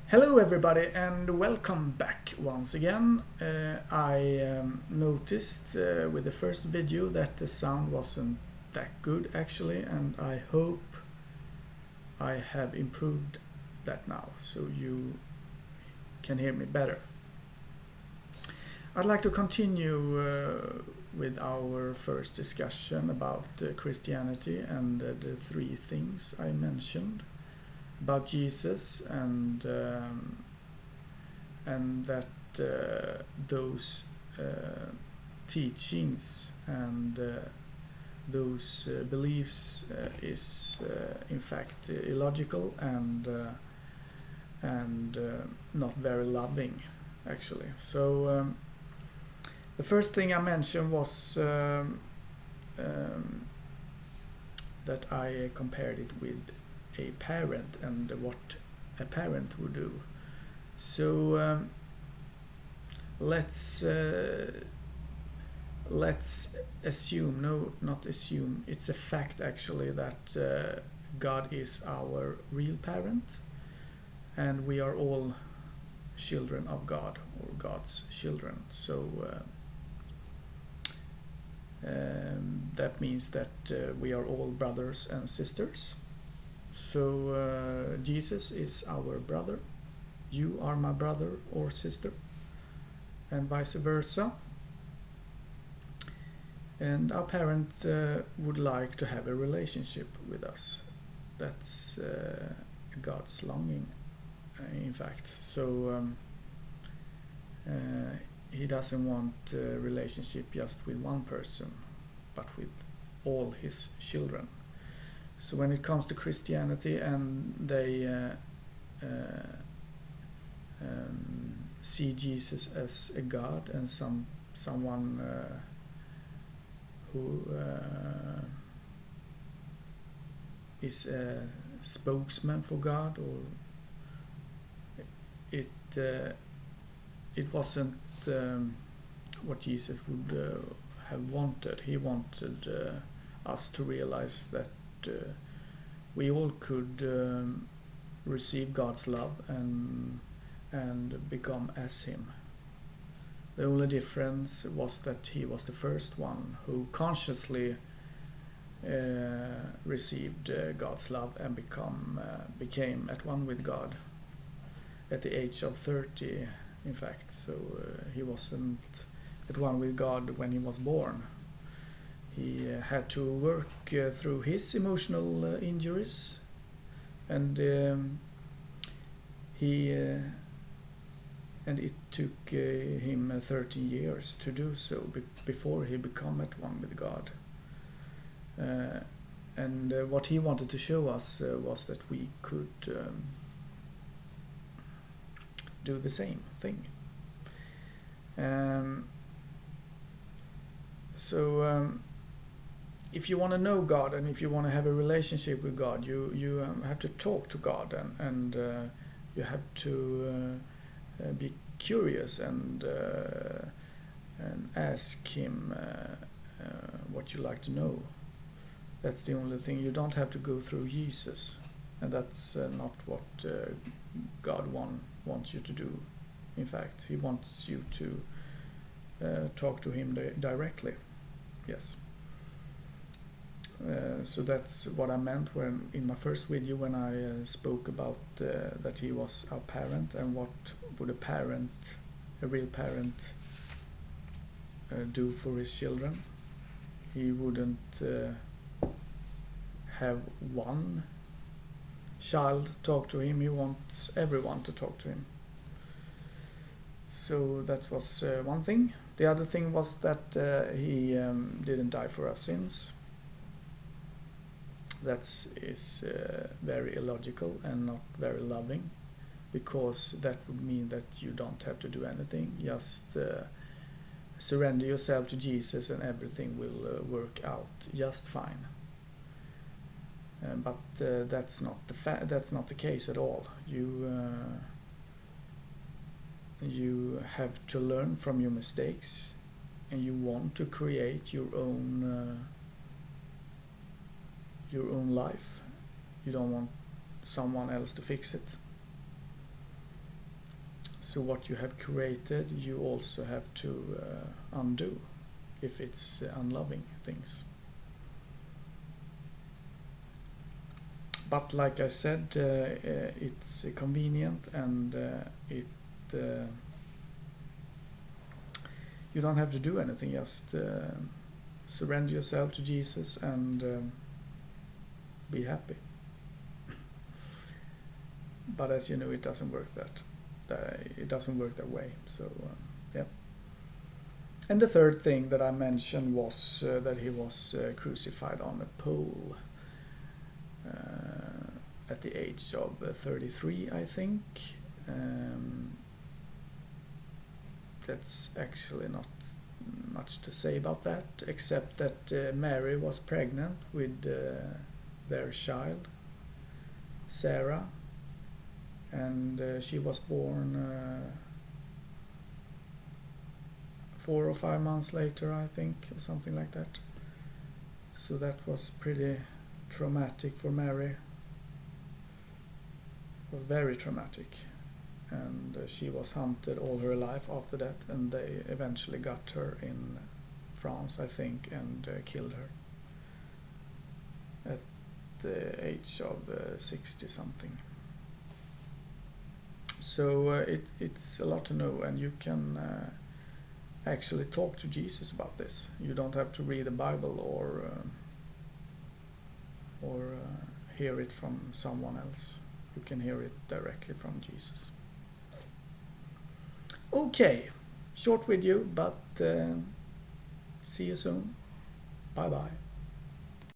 Hello everybody and welcome back once again. I noticed with the first video that the sound wasn't that good actually, and I hope I have improved that now so you can hear me better. I'd like to continue with our first discussion about Christianity and the three things I mentioned about Jesus and that those teachings and those beliefs is in fact illogical and not very loving actually. So the first thing I mentioned was that I compared it with a parent and what a parent would do. So let's assume, no, not assume, it's a fact actually that God is our real parent and we are all children of God or God's children. So that means that we are all brothers and sisters. So Jesus is our brother, you are my brother or sister, and vice versa. And our parents would like to have a relationship with us. That's God's longing, in fact. So he doesn't want a relationship just with one person, but with all his children. So when it comes to Christianity and they see Jesus as a God and someone who is a spokesman for God, or it wasn't what Jesus would have wanted. He wanted us to realize that we all could receive God's love and become as him. The only difference was that he was the first one who consciously received God's love and became at one with God at the age of 30, in fact. So he wasn't at one with God when he was born. He had to work through his emotional injuries, and it took him 13 years to do so before he became at one with God. And what he wanted to show us was that we could do the same thing. So if you want to know God and if you want to have a relationship with God, you have to talk to God and you have to be curious and ask him what you like to know. That's the only thing. You don't have to go through Jesus, and that's not what God wants you to do. In fact, he wants you to talk to him directly. Yes. So that's what I meant when in my first video when I spoke about that he was our parent and what would a real parent do for his children. He wouldn't have one child talk to him. He wants everyone to talk to him. So that was one thing. The other thing was that he didn't die for our sins. That is very illogical and not very loving, because that would mean that you don't have to do anything. Just surrender yourself to Jesus and everything will work out just fine. But that's not the case at all. You have to learn from your mistakes, and you want to create your own life. You don't want someone else to fix it. So what you have created, you also have to undo if it's unloving things. But like I said, it's convenient, and you don't have to do anything. Just surrender yourself to Jesus and be happy. But as you know, it doesn't work that way. So yeah. And the third thing that I mentioned was that he was crucified on a pole at the age of 33, I think. That's actually not much to say about that, except that Mary was pregnant with their child, Sarah, and she was born 4 or 5 months later, I think, or something like that. So that was pretty traumatic for Mary. It was very traumatic, and she was hunted all her life after that, and they eventually got her in France, I think, and killed her at the age of 60 something. So it's a lot to know, and you can actually talk to Jesus about this. You don't have to read the Bible or hear it from someone else. You can hear it directly from Jesus. Okay, short video, but see you soon. Bye bye.